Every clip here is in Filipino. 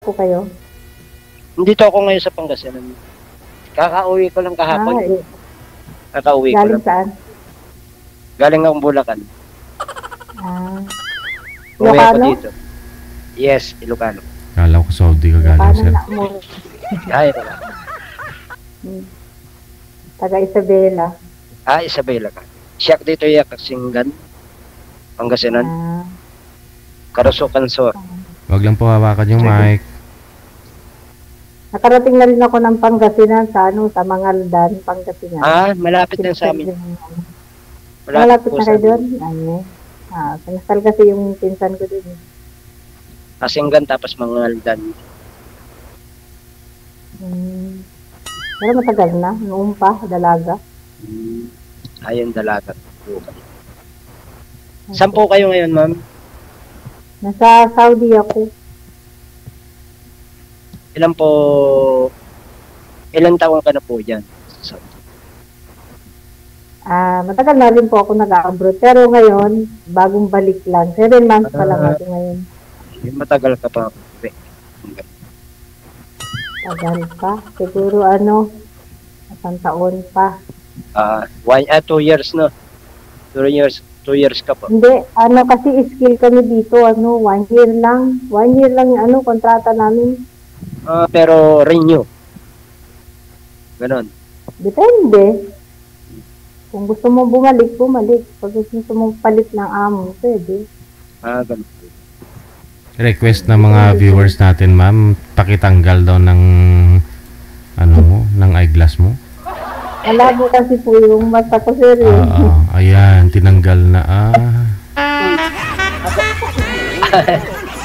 po kayo? Dito ako ngayon sa Pangasinan. Kakauwi ko lang kahapon. Kakauwi ko galing lang. saan? Galing akong Bulacan. Uwi ako Ilocano? dito. Yes, Ilocano. Kala ko Saudi ka galing, Ilocano sir. na mo. Ay, wala. Taga Isabela. Isabela ka. Siyak dito yak, Singgan. Pangasinan. Karasukan Sur. Wag lang po hawakan yung mic. Nakarating na rin ako ng Pangasinan sa sa Mangaldan, Pangasinan. Malapit lang sa amin. Malapit po na sa kayo amin. doon? Pinasal kasi yung pinsan ko doon. Singgan tapos Mangaldan. Pero matagal na, noong pa, dalaga. Ayun, dalaga. Saan po kayo ngayon, ma'am? Nasa Saudi ako. Ilang taon ka na po dyan? Matagal na rin po ako nag-abroad. Pero ngayon, bagong balik lang. 7 months pa lang ako ngayon. Matagal ka pa. Tagal pa. Siguro isang taon pa. 2 years no? 2 years ka pa. Hindi, kasi skill kami dito, 1 year lang. 1 year lang yung kontrata namin. Pero renew. Ganon. Depende. Kung gusto mo bumalik. Pag gusto mo palit ng amo, pwede. Ganon. Request ng mga viewers natin, ma'am, pakitanggal daw ng ng eyeglass mo. Malabo kasi po yung mata ko, sir. Ayan, tinanggal na.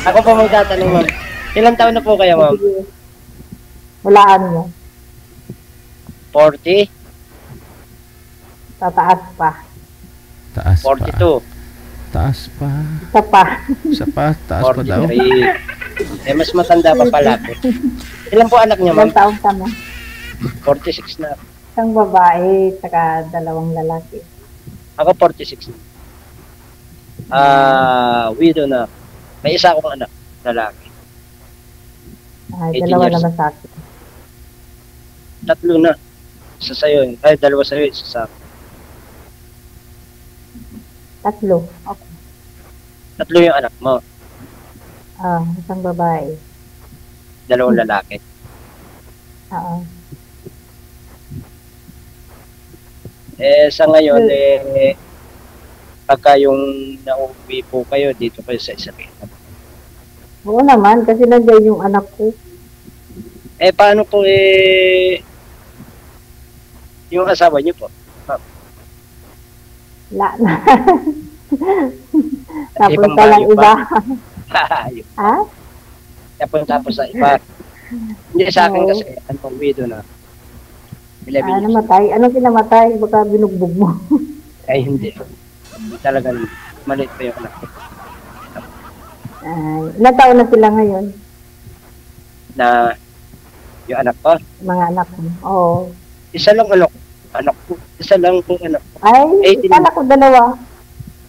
Ako pa magtatanong, ma'am. Ilang taon na po kayo, ma'am? Walaan mo. 40? Tataas pa. Taas 42. pa. Taas pa. Isa pa. Isa pa, taas pa daw. 43. Mas matanda pa pala po. Ilan po anak niya, ma'am? Ilang taon ka mo? 46 na. Isang babae, saka 2 lalaki. Ako 46 na. Widow na. May isa akong anak, lalaki. 18 2 years. naman sa akin. 3 na. Isa sa'yo. 2 sa'yo, isa sa akin. 3. Okay. 3 yung anak mo. Isang babae. 2 lalaki. Sa ngayon, pagka yung nauwi po kayo, dito kayo sa Isabela. Oo naman, kasi nandiyan yung anak ko. Paano po yung asawa niyo po? Wala na. Napunta lang iba. Napunta po sa iba. Hindi sa akin kasi, widow na. 11 years. Namatay? Anong kinamatay? Baka binugbog mo. Ay, hindi. Talagang maliit pa yung anak ko. Ilang taon na sila ngayon? Na yung anak ko? Mga anak mo? Oo. Isa lang anak ko. Isa lang po anak ko. Ay, 18. akala ko 2.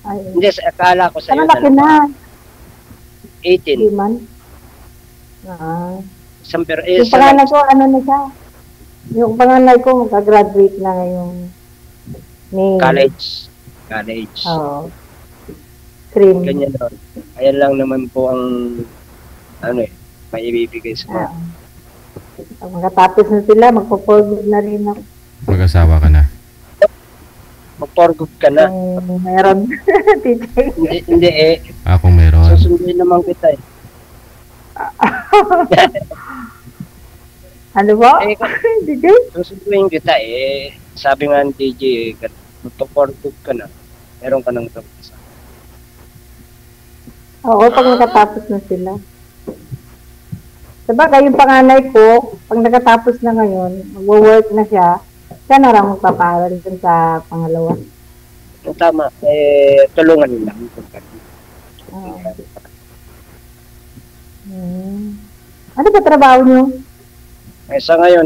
Ay. Hindi, akala ko sa'yo. Ano laki na? 18. Di man? Yung isa panganay ko, na siya? Yung panganay ko, magka-graduate na ngayong May. College. Oo. Cream. Ganyan doon. Ayan lang naman po ang may ibibigay sa mga. Pag magkatapos na sila, magpo-forward na rin ako. Mag-asawa ka na. Mag-forgood ka na. Meron. Hindi Kung meron. susunduin naman kita Ano ba? DJ? Susunduin kita sabi nga ng DJ, magpo-forgood ka na. Meron ka ng tapos. Oo, pag nakatapos na sila. Sabagay, yung panganay ko, pag nakatapos na ngayon, mag-work na siya, siya na lang magpapaaral dun sa pangalawa. Tama, tulungan nila. Ano ba trabaho nyo? Sa ngayon,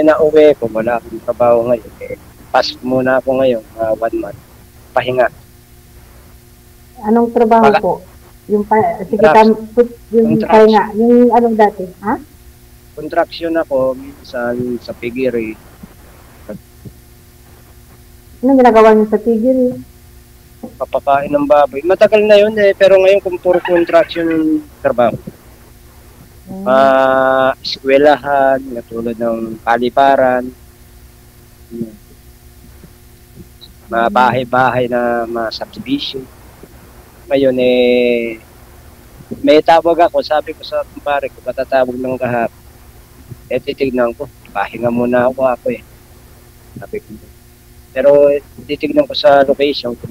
nauwi ko, wala akong trabaho ngayon. Pass muna ako ngayon, 1 month. Pahinga. Anong trabaho po? Yung sige, yung pahinga, yung anong dati, ha? Contraction ako minsan sa pigiri. Anong ginagawa niyo sa tigil? Papakain ng baboy. Matagal na yun pero ngayon kung puro contraction yung trabaho. Eskwelahan, katulad ng paliparan, mga bahay-bahay na mga subdivision. Ngayon may tawag ako, sabi ko sa kumpare ko, patatawag ng kahapon. Titignan ko, pahinga muna ako sabi ko. Pero titignan ko sa location ko.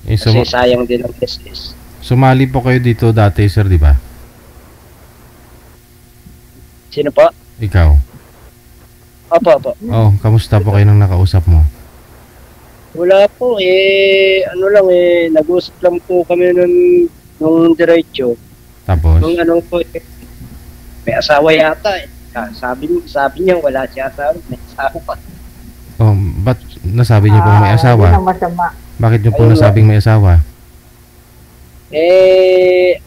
Kasi sayang din ang business. Sumali po kayo dito dati, sir, di ba? Sino po? Ikaw. Opo. Oh, kamusta po kayo nang nakausap mo? Wala po ano lang nag-usap lang po kami nung diretso. Tapos? Nung ano po may asawa yata Sabi niya wala siya asawa, may asawa pa. Oh, ba't nasabi niyo pong may asawa? Bakit niyo po nasabing may asawa?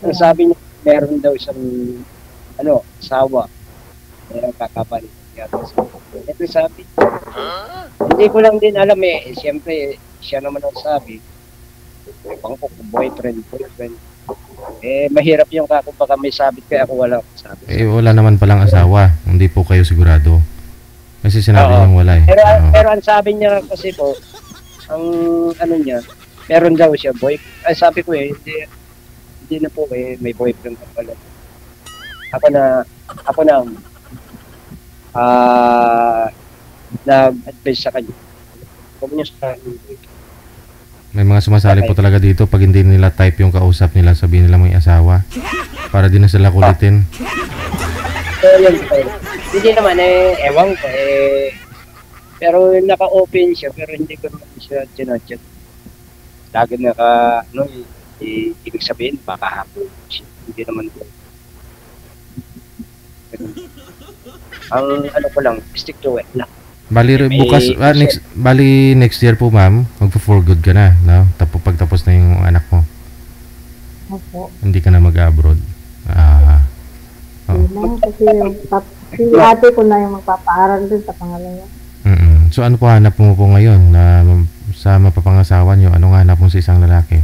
Ang sabi niya meron daw isang asawa. Meron kakapalit. Ito sabi. Hindi ko lang din alam siyempre siya naman ang sabi. Ibang ko boyfriend. Mahirap yung kung baka may sabit kaya ako wala sabi. Wala naman palang asawa. Hindi po kayo sigurado. Kasi sinabi niyang wala Pero ang sabi niya kasi po, ang niya, meron daw siya boyfriend. Ay sabi ko hindi na po may boyfriend ka pala. Ako na nag-advise sa kanya. Huwag niyo sa May mga sumasali po talaga dito pag hindi nila type yung kausap nila, sabihin nila may asawa. Para din na sila kulitin. Hindi naman ewan ko pero naka-open siya pero hindi ko naman siya chinachat. Lagi ibig sabihin baka hapon siya. Hindi naman po. Ang ko lang, stick to it lang. Bali bukas next year po, ma'am, magpo-for good ka na, no? Pagtapos na yung anak mo. Opo. Hindi ka na mag-abroad. Kasi yung ate ko na yung magpapaaral din sa pangalawa. So ano po hanap mo po ngayon na sa mapapangasawa niyo? Anong hanap mo sa isang lalaki?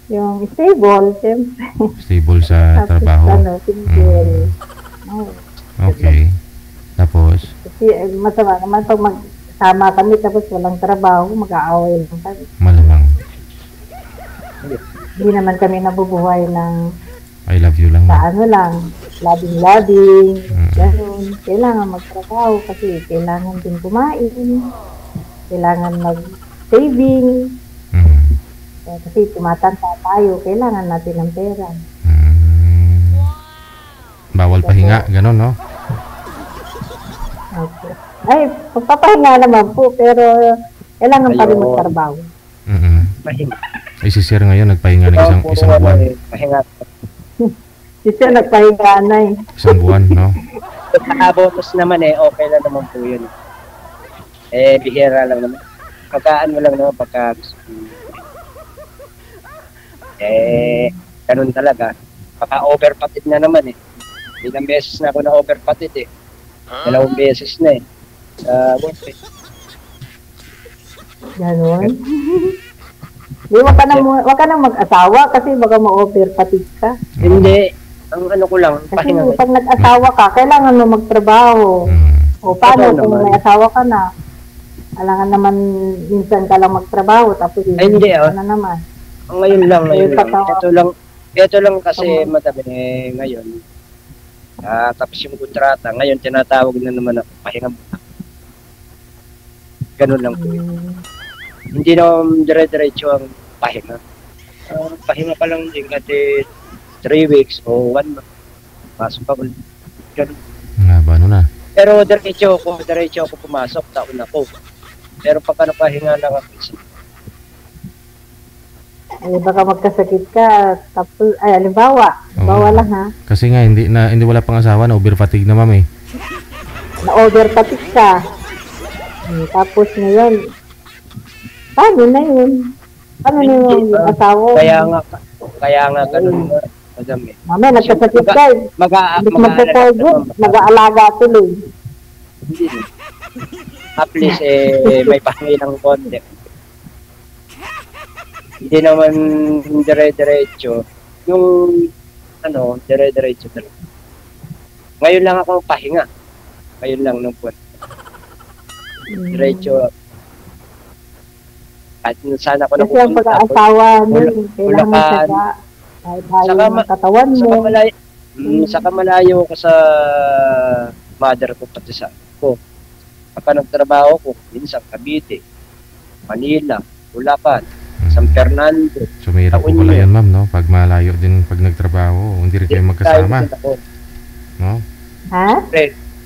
Yung stable, siyempre. Stable sa trabaho? Single. Okay. Tapos? Kasi masama naman pag magsama kami tapos walang trabaho, mag-aaway lang kami. Malamang. Hindi naman kami nabubuhay ng I love you lang. Sa lang, labing-labing, ganun. Kailangan magtrabaho kasi kailangan din kumain, kailangan mag-saving. Kasi tumatanda tayo, kailangan natin ng pera. Bawal pahinga, ganun, no? Okay. Ay, pagpapahinga naman po, pero kailangan pa rin magtrabaho. Pahinga. Ay, si Sir ngayon nagpahinga ng isang buwan. Pahinga. Si Sir nagpahinga na Isang buwan, no? Nakabotos naman okay lang naman po yun. Bihira lang naman. Pagkaan mo lang naman pagka gusto. Ganun talaga. Paka-overpatid na naman Ilang beses na ako na-overpatid 2 beses na work Ganun. Wag ka nang mag-asawa kasi baka ma-overfatigue ka. Hindi. Ang ko lang, kasi pahinga. Pag nag-asawa ka, kailangan mo magtrabaho. O paano kung may asawa ka na? Kailangan naman minsan ka lang magtrabaho tapos hindi na naman. Ngayon lang. Ito lang kasi madami ngayon. Tapos yung kontrata, ngayon tinatawag na naman ako, pahinga muna. Ganun lang po Hindi naman dire-diretso ang pahinga. Pahinga pa lang din kasi 3 weeks o 1 month. Pasok pa ulit. Ganun. Ano na? Pero diretso ako pumasok, taon ako. Pero pagka napahinga lang ako baka magkasakit ka, tapos, halimbawa lang ha. Kasi nga, hindi wala pang asawa, na overfatigue na, ma'am Na-overfatigue ka. Tapos ngayon, paano na yun? Ano yung asawa? Kaya nga ganun nga, madam eh. Mamaya, nagkasakit ka. Hindi ko magpapagod. Nag-aalaga tuloy. Hindi. At least may pahingilang konti. Hindi naman dire-diretso. Yung dire-diretso talaga. Ngayon lang ako pahinga. Ngayon lang nung buwan. Diretso. At sana ko kasi ang pag-aasawa kailangan mo siya kahit ayaw ng katawan mo. Saka malayo ko sa mother ko pati sa ko. Kapag nagtrabaho ko, minsan Cavite, Manila, Bulacan, San Fernando. So mahirap po pala yan, ma'am, no? Pag malayo din pag nagtrabaho, hindi rin kayo magkasama. No? Ha?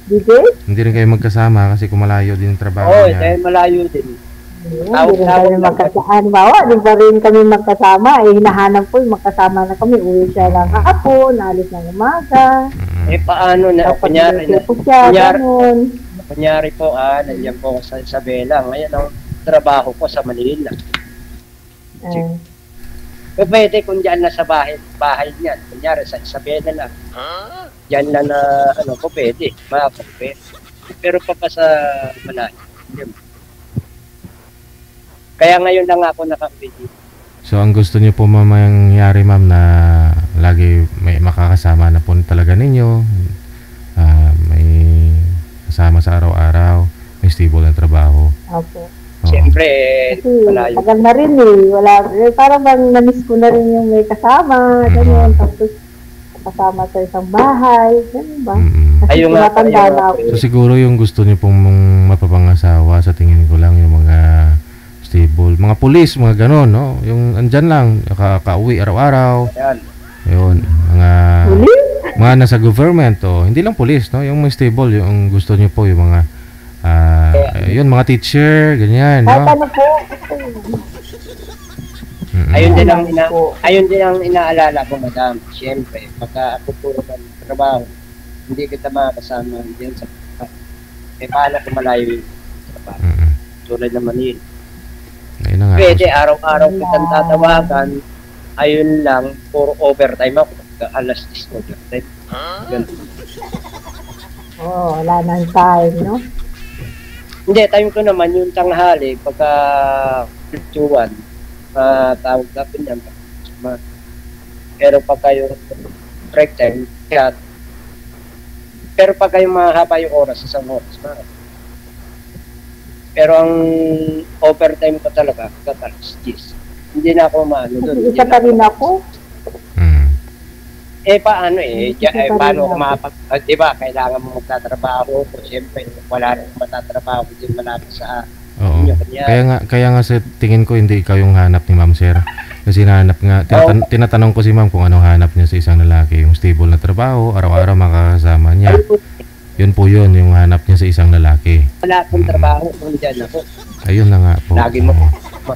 DJ? Hindi rin kayo magkasama kasi kung malayo din yung trabaho niya. Oo, dahil malayo din. Hindi rin kami magkasama. Bawa, di ba rin kami magkasama? Hinahanap ko, magkasama na kami. Uwi siya lang kahapon, alis ng umaga. Paano na? Kunyari po, nandiyan po sa Isabela. Ngayon ang trabaho ko sa Manila. Pwede kung dyan na sa bahay niyan. Kunyari sa Isabela lang. Dyan na po pwede. Pwede. Pero pa sa malayo. Kaya ngayon lang ako nakapili. So ang gusto niyo po mangyari, ma'am, na lagi may makakasama na po talaga ninyo, may kasama sa araw-araw, may stable na trabaho. Okay. Siyempre, malayo. Tagal na rin parang bang na-miss ko na rin yung may kasama, ganyan, tapos kasama sa isang bahay, ganyan ba? Kasi tumatanda na ako. So siguro yung gusto niyo pong mapapangasawa, sa tingin ko lang yung mga stable, mga pulis, mga ganon, no? Yung andyan lang, kauwi araw-araw. Yun, mga nasa government, hindi lang pulis, no? Yung mga stable, yung gusto niyo po, yung mga yun, mga teacher, ganyan, no? Ano po? Ayun din ang inaalala ko, madam. Siyempre, pagka ako puro ng trabaho, hindi kita makakasama diyan sa paano kung malayo yung trabaho. Tulad ng Manila. Pwede, araw-araw kitang tatawagan, ayun lang, puro overtime ako. Alas 10 overtime. Wala nang time, no? Hindi, time ko naman yung tanghali, pagka fluctuan, tawag natin yan. Pero pagka yung break time, pero pagka yung mahaba yung oras, isang oras, pero ang overtime ko talaga, alas 10. Hindi na ako maano doon. Isa pa rin ako. Paano paano diba, kailangan mo magtatrabaho. Siyempre, wala rin matatrabaho din malapit sa inyo. Kaya nga sa tingin ko, hindi ikaw yung hanap ni Ma'am Sir. Kasi tinatanong ko si Ma'am kung anong hanap niya sa isang lalaki. Yung stable na trabaho, araw-araw makakasama niya. Yun po yun, yung hanap niya sa isang lalaki. Wala akong trabaho kung dyan ako. Ayun na nga po. Lagi mo.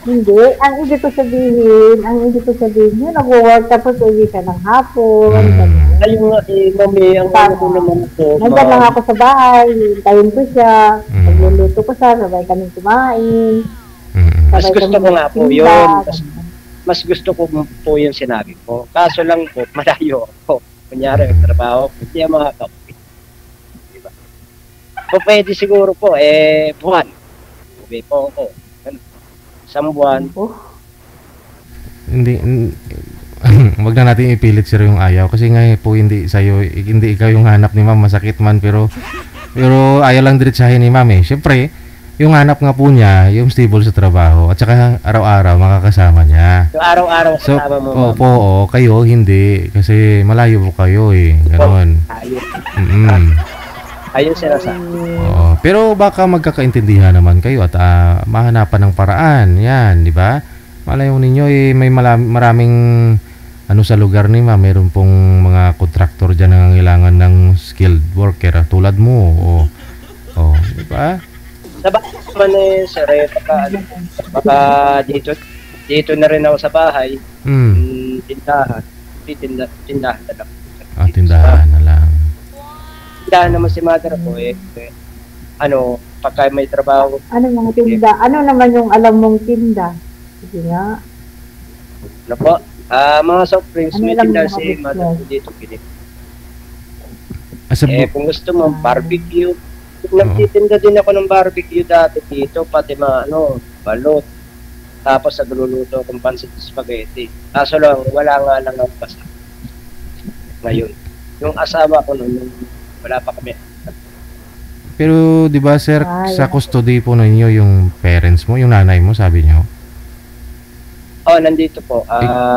Hindi, ang ibig ko sabihin, yun, nag-work tapos uwi ka ng hapon. Ayun nga, mami, ang ano naman ko. Nandyan lang ako sa bahay, hintayin ko siya, pagluluto ko siya, sabay kami kumain. Mas gusto ko nga po yun. Mas gusto ko po yung sinabi ko. Kaso lang po, malayo ako. Kunyari, trabaho, hindi ang mga kapit. O pwede siguro po, buwan. Uwi po ako. Isang buwan. Hindi, wag na natin ipilit sir yung ayaw. Kasi nga po hindi ikaw yung hanap ni ma'am. Masakit man, pero ayaw lang diretsahin ni ma'am eh. Siyempre, yung hanap nga po niya, yung stable sa trabaho. At saka araw-araw makakasama niya. So araw-araw kasama mo. Opo, kayo hindi. Kasi malayo po kayo eh. Ganon. Ayun sila sa. Pero baka magkakaintindihan naman kayo at mahanapan ng paraan. Yan, di ba? Malayo ninyo may maraming sa lugar ni ma'am, meron pong mga kontraktor diyan na nangangailangan ng skilled worker tulad mo. Di ba? Naman sir, baka dito na rin ako sa bahay. Tindahan na lang. Tindahan na lang. Tindahan naman si mother ko pagka may trabaho. Ano mga tinda? Ano naman yung alam mong tinda? Sige nga. Ano po? Mga soft drinks, Ano may lang tinda mga si business? Madam po dito. Pinip. As a Kung gusto mo, barbecue. Nagtitinda din ako ng barbecue dati dito, pati mga balot. Tapos nagluluto akong pancit spaghetti. Kaso lang, wala nga lang ang basa. Ngayon. Yung asawa ko noon, wala pa kami. Pero 'di ba sir, sa custody po ninyo yung parents mo, yung nanay mo, sabi niyo? Nandito po.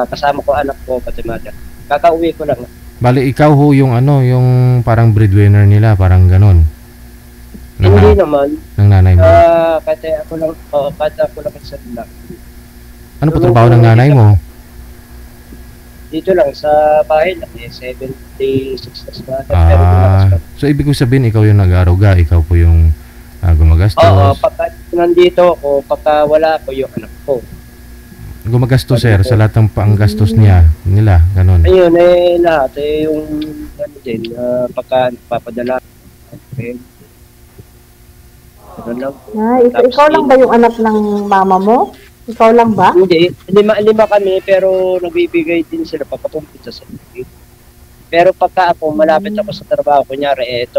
Kasama ko anak ko, pati mother. Kakauwi ko lang. Bali ikaw ho yung yung parang breadwinner nila, parang ganon. Hindi naman. Ng nanay mo. Kasi ako lang, sa lang. Ano po trabaho ng nanay mo? Dito lang sa bahay lang, 76 na. So ibig ko sabihin ikaw yung nag-aaruga, ikaw po yung gumagastos. Oo, pagka nandito ako, pagka wala ako yung anak ko. Gumagastos sir sa lahat ng panggastos nila, ganun. Ayun, lahat yung din, pagka papadala. Ikaw lang ba yung anak ng mama mo? Ikaw lang ba? Hindi, lima kami pero nagbibigay din sila papapumpit sa sarili. Pero pagka ako, malapit ako sa trabaho, kunyari, 2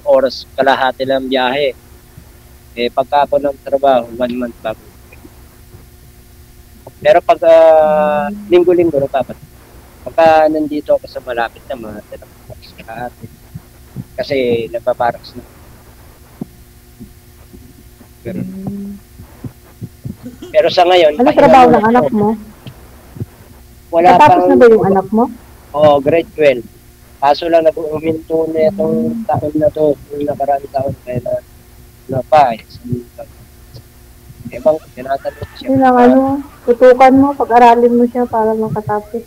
oras kalahati lang biyahe. Pagka ako ng trabaho, 1 month bago. Pero pag linggo-linggo, dapat. Pagka nandito ako sa malapit na, mga 2 oras kalahati. Kasi nagpaparaks na. Pero sa ngayon, ano trabaho ng anak mo? Wala tapos na ba yung anak mo? Grade 12. Kaso lang nag-uminto na itong taon na to, yung nakaraang taon kaya na pa. Ebang, tinatanong siya. Yun lang tutukan mo, pag-aralin mo siya para makatapos.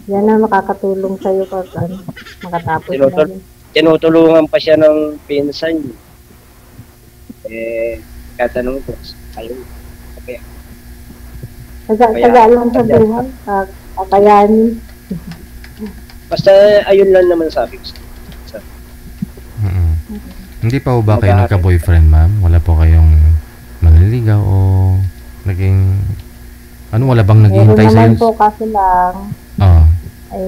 Yan ang makakatulong sa'yo pag makatapos na. Tinutulungan pa siya ng pinsan niya. Katanong ko, ayun. Okay. Taga lang sa buhay, kakayanin. Basta ayun lang naman sabi ko. Hindi pa ba kayo nagka-boyfriend, ma'am? Wala po kayong manliligaw o naging wala bang naghihintay sa'yo? Meron naman po kasi lang ay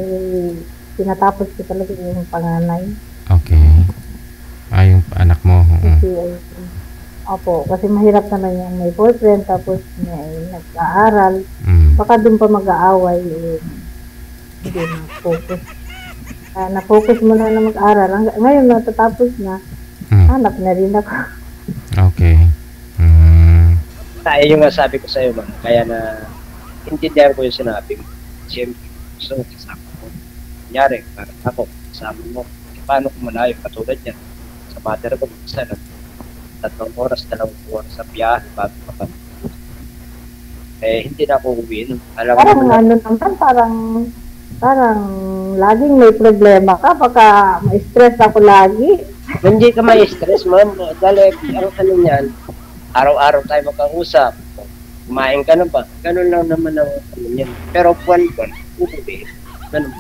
tinatapos ko talaga yung panganay. Okay. Yung anak mo. Opo, kasi mahirap naman yung may boyfriend tapos may nag-aaral. Baka doon pa mag-aaway hindi na-focus. Na-focus mo na mag-aaral. Ngayon natatapos na, hanap na rin ako. Okay. Yung nga sabi ko sa'yo, man. Kaya na intindihan ko yung sinabi mo. Siyempre, gusto ko kasama ko. Kunyari, parang ako, kasama mo. Paano kung malayo? Katulad yan. Sa mother ko, isa na 3 oras, 2 oras sa biyahe bago pa. Hindi na ako uwi. Parang laging may problema ka, baka ma-stress ako lagi. Hindi ka ma-stress, ma'am. Dahil ang niyan, araw-araw tayo magkausap. Kumain ka na ba? Ganun lang naman ang niyan. Pero buwan-buwan, uuwi. Ganun.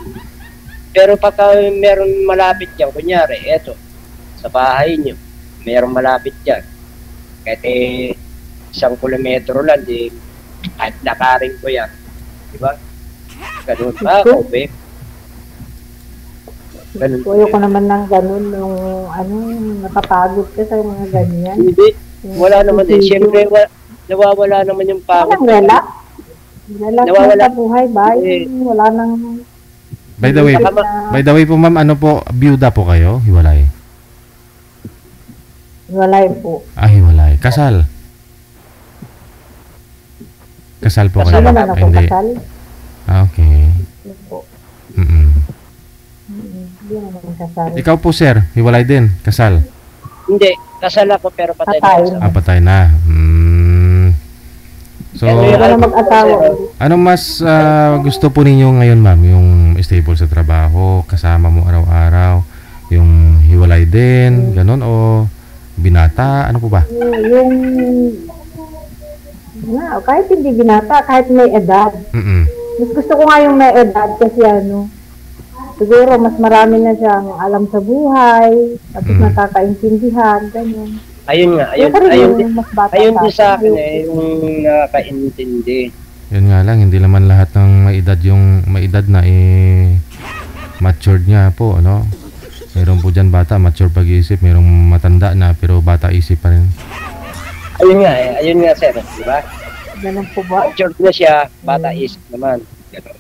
Pero pagka meron malapit yan, kunyari, sa bahay niyo, meron malapit yan. Kahit 1 kilometro lang, kahit nakaring ko yan. Diba? Ganun pa ako, be. Ganun. Ayoko naman ng ganun, nakapagod ka sa mga ganyan. Hindi. Wala naman din. Siyempre, nawawala naman yung pagod. Relax na buhay, bye. Wala nang... By the way po, ma'am, byuda po kayo? Hiwalay? Hiwalay po. Hiwalay. Kasal? Kasal po kayo? Naman ako kasal. Okay. Hindi naman kasal. Ikaw po, sir, hiwalay din? Kasal? Hindi. Kasal ako pero patay na. Patay na. So, ano mas gusto po ninyo ngayon, ma'am? Yung stable sa trabaho, kasama mo araw-araw, yung hiwalay din, ganun, o binata, ano po ba? Kahit hindi binata, kahit may edad. Mas gusto ko nga yung may edad kasi siguro mas marami na siyang alam sa buhay, tapos nakakaintindihan, ganyan. Ayun nga, Yung pa rin yung mas bata ayun din sa akin yung- yung nakakaintindi. Yun nga lang, hindi naman lahat ng may edad na matured nga po, ano. Meron po dyan bata, mature pag-iisip, merong matanda na pero bata isip pa rin. Ayun nga sir, di ba? Ganun po ba? Matured na siya, bata isip naman. Ganun.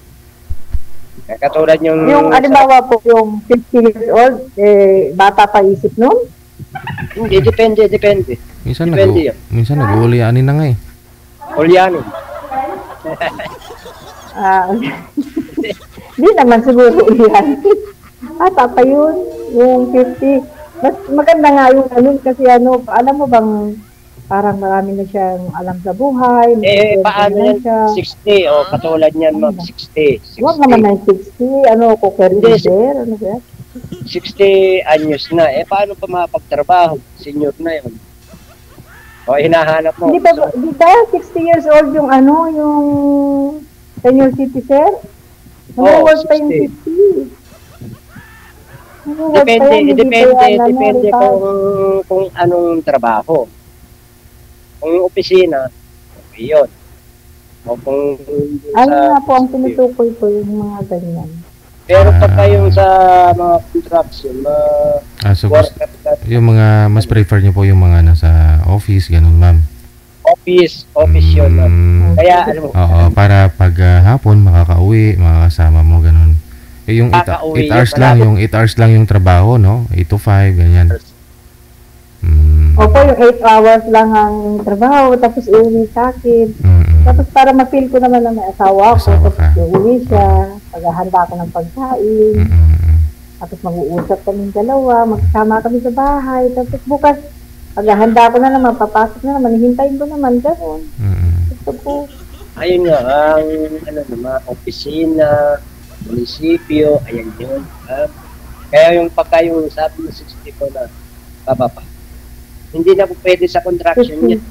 Kaya katulad yung... Yung alimbawa po, yung 50 years old, bata pa isip nun? Hindi, depende. Minsan Depende yun. nag-uulianin na nga eh. Ulyanin. Hindi naman siguro yan. Bata pa yun, yung 50. Mas maganda nga yung ano, kasi ano, alam mo bang parang marami na siyang alam sa buhay. Paano yan? Siya. 60, o katulad niyan mag 60. Huwag naman ng 60, ano, cooker Hindi, leader, ano ba? 60 anyos na. Paano pa makapagtrabaho? Senior na yun. O, hinahanap mo. Di ba 60 years old yung ano, yung senior citizen? Namuwag pa yung 50. Depende kung anong trabaho. Kung opisina, okay yun. O kung Ano nga po ang tinutukoy ko yung mga ganyan. Pero pagka yung sa mga construction, So worker na yung mga mas prefer niyo po yung mga nasa office, ganun ma'am. office yun. Mm, Kaya alam mo, oo, para pag hapon makakauwi, makakasama mo ganun. Yung 8 Makakauwi hours yun lang, palagi. yung 8 hours lang yung trabaho, no? 8 to 5 ganyan. Opo, yung 8 hours lang ang trabaho, tapos iuwi sa akin. Tapos para ma-feel ko naman na may asawa ko, Asawa tapos ka. iuwi siya, paghahanda ko ng pagkain, tapos mag-uusap kami dalawa, magsama kami sa bahay, tapos bukas, paghahanda ko na naman, papasok na naman, hihintayin ko naman, gano'n. Gusto ko. ayun nga, ang naman, opisina, munisipyo, ayan yun. Kaya yung pagka yung sabi ng 60 ko na bababa, hindi na po pwede sa contraction yun.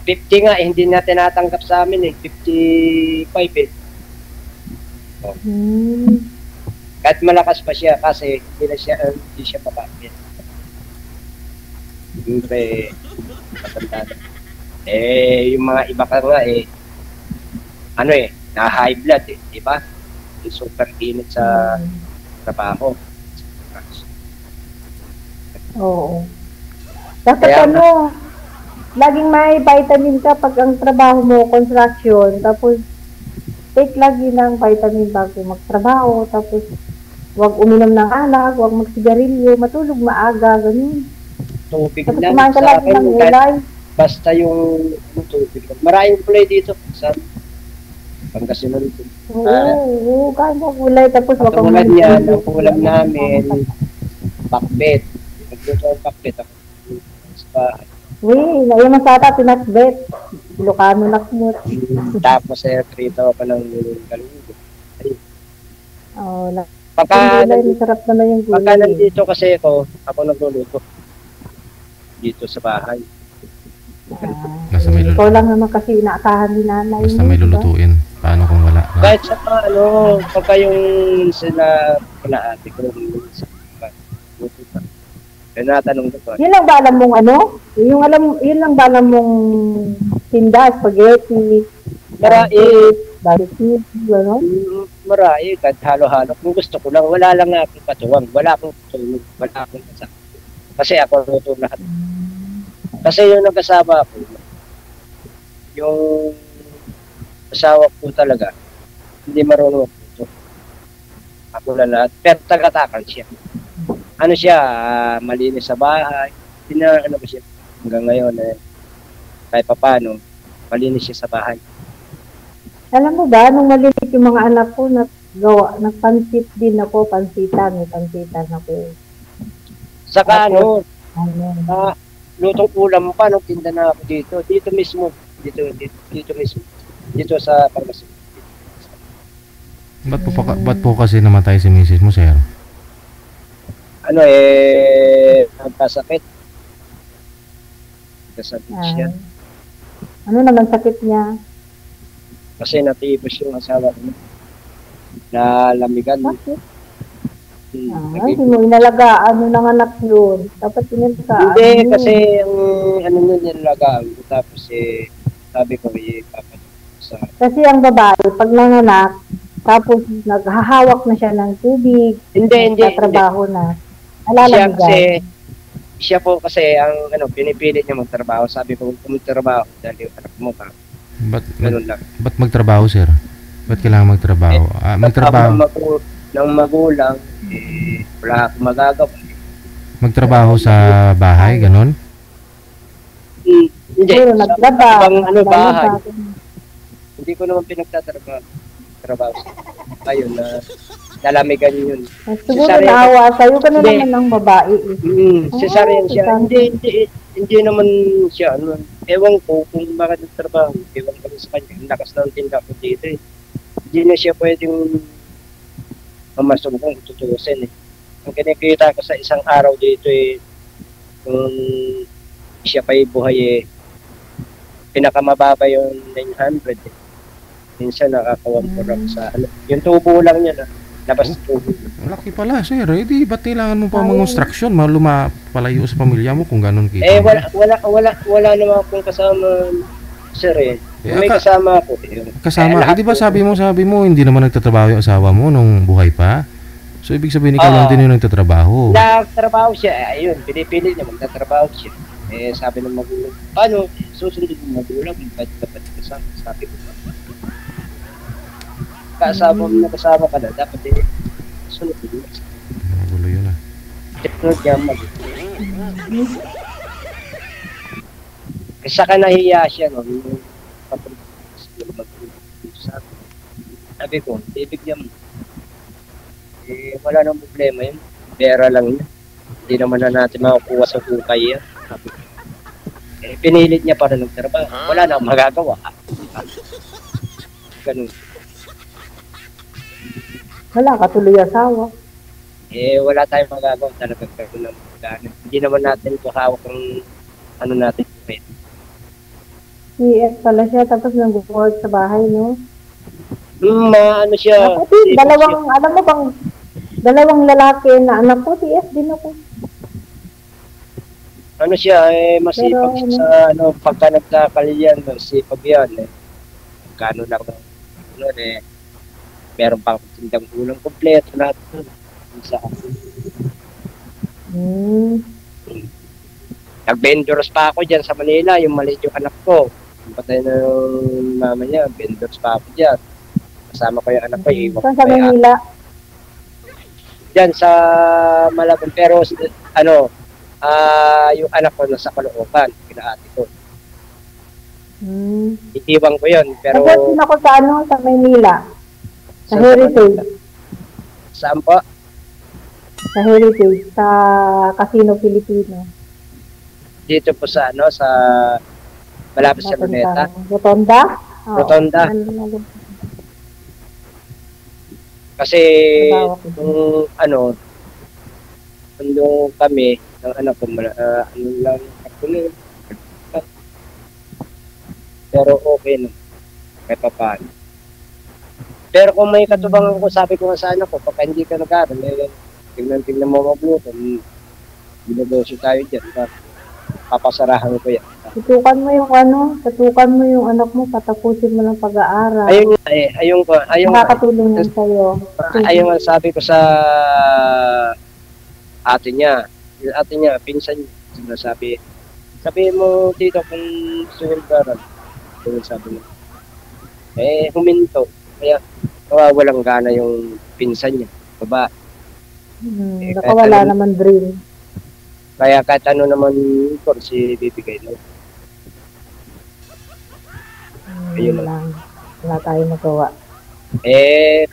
50 nga, hindi na tinatanggap sa amin 55 Kahit malakas pa siya kasi hindi siya papakit. Siyempre, matanda na. Yung mga iba ka nga na high blood di ba? Yung super init sa trabaho. Oo. Dapat Kaya laging may vitamin ka pag ang trabaho mo, construction, tapos take lagi ng vitamin bago magtrabaho, tapos huwag uminom ng alak, huwag magsigarilyo, matulog maaga, ganun. Tubig Tapos lang kumain ka sa lagi akin, ng gulay. basta yung tubig lang. Maraming gulay dito sa Pangasinan dito. Oo, kain ka gulay, tapos huwag kang Katulad yan, ang manipis. ulam namin, bakbet. Nagluto ang bakbet ako sa bahay. Uy, yung masata, pinakbet. Ilocano nakmut. Tapos prito ako ng galungo. Oo, Pagka, sarap naman yung gulay. pagka nandito kasi ako nagluluto. Dito sa bahay. Basta may Ikaw lang naman kasi inaasahan ni nanay. Basta mo, may diba? lulutuin. Paano kung wala? Kahit sa pagka yung sila ate ko luto pa. Kaya natanong ko pa. Yun lang ba alam mong yun lang ba alam mong tinda, spaghetti, barbecue, gano'n? Marami, kahit halo-halo. Kung gusto ko lang, wala lang akong katuwang. Wala akong tulog. Wala akong kasama. Kasi ako luto lahat. Kasi yung nagkasama ko, yung asawa ko talaga, hindi marunong luto. Ako na lahat. Pero taga-takal siya. Ano siya, malinis sa bahay. Ano ba siya, hanggang ngayon, kahit papano, malinis siya sa bahay. Alam mo ba, nung maliit yung mga anak ko, nagpansit din ako, pansitan ako. Saka Ayun. lutong ulam pa nung tinda na ako dito mismo, dito mismo, dito sa Pangasinan. Ba't po kasi namatay si misis mo, sir? Nagkasakit. Kasakit siya. Ano naman sakit niya? Kasi natipos yung asawa ko. Nalamigan. Bakit? Hindi mo inalagaan yung nanganak yun. Dapat inalagaan. Hindi, kasi ang ano nun inalagaan. Tapos sabi ko, sa... Kasi ang babae, pag nanganak, tapos naghahawak na siya ng tubig, hindi. Trabaho na. Siya po kasi ang pinipilit niya magtrabaho. Sabi ko, kung magtrabaho, dahil yung anak mo ka. Ba't magtrabaho, sir? Ba't kailangan magtrabaho? Magtrabaho. Ng magulang, wala akong magagawa. Magtrabaho sa bahay, ganon? Hindi. Bahay. Hindi ko naman pinagtatrabaho. Ayun na. Lalamigan yun. Siguro naawa sa'yo ka na naman ng babae. Cesarean siya. Hindi naman siya. Ewan ko kung bakit nagtrabaho. Ewan ko sa kanya. Ang lakas ng tinda ko dito eh. Hindi na siya pwedeng mamasok kung tutusin eh. Ang kinikita ko sa isang araw dito eh, kung siya pa'y buhay eh, pinakamababa yung 900 eh. Minsan nakakawang kurap sa yung tubo lang niya na. Labas tubo. Laki pala, sir. Di ba't kailangan mo pa mga instruction? Palayo sa pamilya mo kung ganun kita. Wala naman akong kasama, sir eh. May kasama ako. Kasama? Di ba sabi mo, hindi naman nagtatrabaho yung asawa mo nung buhay pa? So, ibig sabihin, ikaw lang din yung nagtatrabaho. Nagtatrabaho siya. Ayun, pinipili niya, magtatrabaho siya. Sabi ng magulang, paano? Susundin ng magulang, ba't dapat kasama? Sabi ko. Kasama ka na, dapat sunod din. Magulo yun ah. Sunod niya kasi saka nahiya siya, no? Sabi ko, ibigyan mo. Wala nang problema yun. Pera lang yun. Hindi naman na natin makakuha sa hukay yan. Pinilit niya para nagtrabaho. Wala na magagawa. Ganun. Wala ka tuloy asawa. Wala tayong magagawa talaga ng gano'n. Hindi naman natin ito hawak ng natin. CS pala siya, tapos nag-work sa bahay, no? Siya. Dalawang lalaki na anak ko, CS din ako. Siya, masipag siya sa, pagka nagkakaliyan, masipag yan, Kano lang, meron pang tindang ulang kompleto lahat. Sa Nag-vendors pa ako dyan sa Manila, yung maliit yung anak ko. Patay ng mama niya, vendors pa ako dyan. Kasama ko yung anak ko. Saan sa Manila? Dyan sa Malabon. Pero yung anak ko nasa Caloocan, kinaati ko. Itiwang ko yun. Pero nagdating ako sa Manila. Sa Heritage. Saan po? Sa Heritage, sa Casino Filipino. Dito po sa malapit sa Luneta. Rotonda? Rotonda. Kasi nung kami ng anak ko lang ako na. Pero okay na. May papaano. Pero kung may katubangan ko, sabi ko nga sa anak ko, pagka hindi ka nag-aaral, tingnan mo magluto, binagosyo tayo dyan. Papasarahan ko yan. Tutukan mo yung anak mo, patapusin mo ng pag-aaral. Ayun makakatulong yan sa'yo. Ayun nga sabi ko sa ate niya, pinsan niya, sabi mo dito kung gusto niyo mag-aaral. Sabi mo. Huminto. Kaya walang gana yung pinsan niya. Baba. Nakawala naman dream. Kaya kahit ano naman si bibigay mo. Ayun lang. Wala tayong magawa.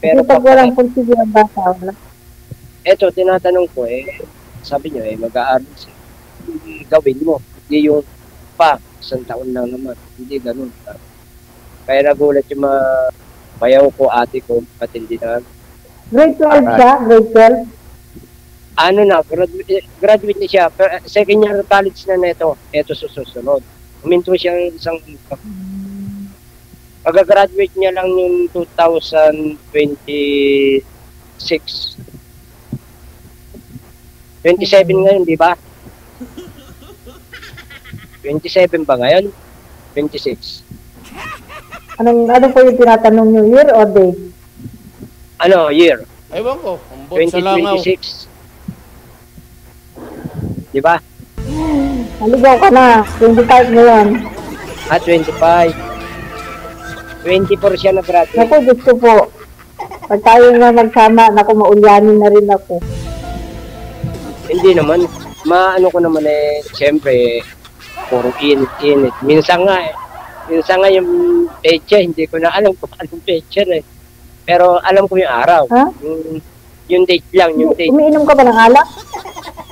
Pero kasi pag walang pursige ang bata, wala. Eto, tinatanong ko, sabi niyo, mag-aaral siya. Gawin mo. Hindi yung isang taon lang naman. Hindi ganun. Kaya nagulat yung bayaw ko, ate ko, patindi na. Grade 12 siya? Grade 12? Graduate na siya. Second year college na neto. Ito susunod. Huminto siya isang pag-graduate niya lang yung 2026. 27 ngayon, di ba? 27 ba ngayon? 26. Ano po yung tinatanong nyo, year or date? Ano, year? Ewan ko, ambot sa langaw. 2026. Di ba? Naligaw ka na, 25 ngayon. 25. 24 siya na-graduate. Naku, gusto po. Pag tayo na magsama, naku, maulyanin na rin ako. Hindi naman. Maano ko naman siyempre, puro init. Minsan nga yung pecha, hindi ko na alam kung anong pecha eh. Pero alam ko yung araw. Ha? Yung date lang, yung date. Umiinom ka ba ng alak?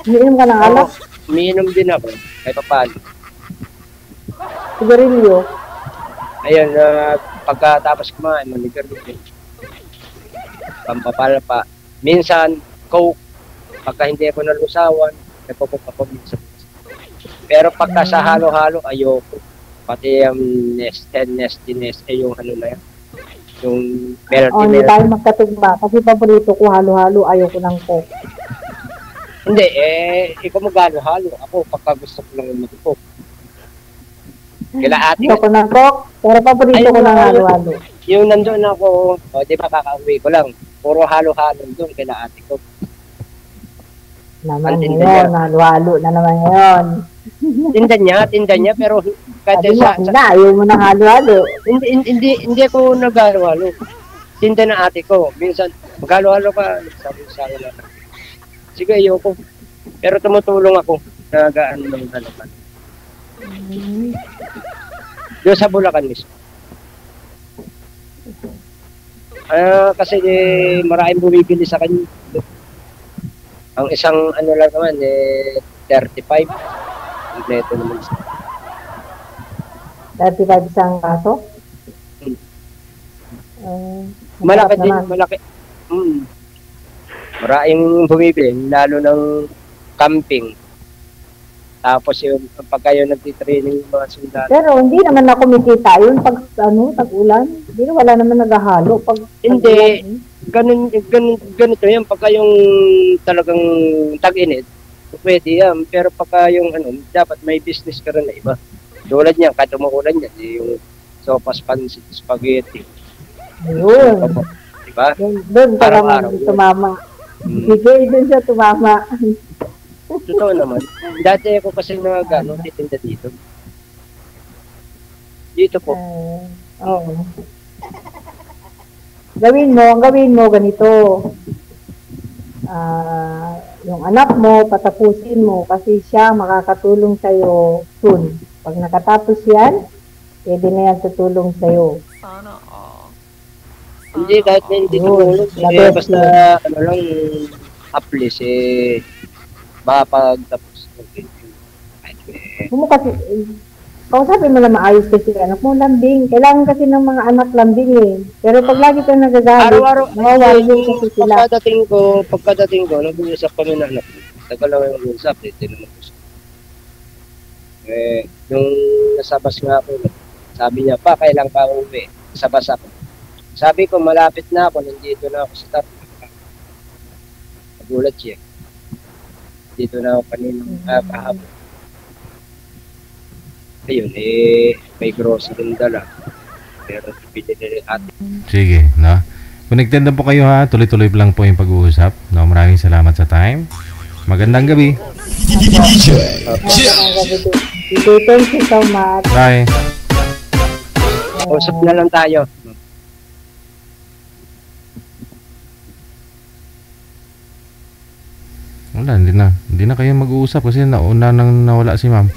Umiinom ka ng alak? Umiinom din ako. Kahit paano. Sigarilyo? Ayun, pagkatapos kumain, manigarilyo. Pampapalapa. Minsan, coke. Pagka hindi ako nalusawan, nagpapok ako minsan. Pero pagka sa halo-halo, ayoko. Pati yung nestiness, yung ano na yan. Yung Hindi tayo magkatugma. Kasi paborito ko halo-halo, ayoko ng coke. Hindi, ikaw mag-halo-halo. Ako, pagka gusto ko lang mag-coke. Kila ate. Gusto ko ng coke, pero paborito ko ng halo-halo. Yung nandun ako, di ba kakauwi ko lang. Puro halo-halo doon kila ate ko. Naman ngayon, halo-halo na naman ngayon. Tinda niya, pero Sabi mo, ayaw mo ng halo-halo. hindi ako nag-halo-halo. Tinda na ate ko. Minsan, mag-halo-halo ka, sabi sa akin na. Sige, ayoko. Pero tumutulong ako. Nag-ano ng halaman. Doon sa Bulacan mismo. Kasi maraming bumibili sa kanya. Ang isang ano lang naman 35. Kompleto naman siya. 35 isang kaso? Malaki din, malaki. Maraming bumibili, lalo ng camping. Tapos yung pagka yung nagtitraining yung mga sundalo. Pero hindi naman na kumikita yun pag tag-ulan. Hindi na wala naman naghahalo pag hindi. Ganito yan. Pagka yung talagang tag-init, pwede yan. Pero pagka yung dapat may business ka rin na iba. Tulad niyan, kahit umuulan yan, yung sopas, pansit, spaghetti. Ayun. Diba? Doon ka naman tumama. Bigay doon siya tumama. Totoo naman. Dati ako kasi titinda dito. Dito po. Oo. Ang gawin mo ganito. Yung anak mo, patapusin mo kasi siya makakatulong sa'yo soon. Pag nakatapos yan, pwede na yan tutulong sa'yo. Hindi, kahit na hindi tutulong. Basta, lang, at-least, makapagtapos. Kung kasi, kausapin mo na maayos kasi anak mo, lambing. Kailangan kasi ng mga anak lambing eh. Pero pag lagi kang nagagalit, araw-araw, nawawalin kasi sila. Pagkadating ko, nag-uusap kami na anak. Tagal lang yung usap, tinanong ko. Nung nasabas nga ako, sabi niya, pa, kailan ka uwi? Sabas ako. Sabi ko, malapit na ako, nandito na ako sa tatlo. Nagulat siya. Dito na ako kaninang kahapon. Ayun, may grocery dala. Pero pinili ate. Sige, no? Connected na po kayo ha. Tuloy-tuloy lang po yung pag-uusap. No, maraming salamat sa time. Magandang gabi. Thank you so much. Bye. Usap na lang tayo. Wala, hindi na kayo mag-uusap kasi nauna nang nawala si ma'am.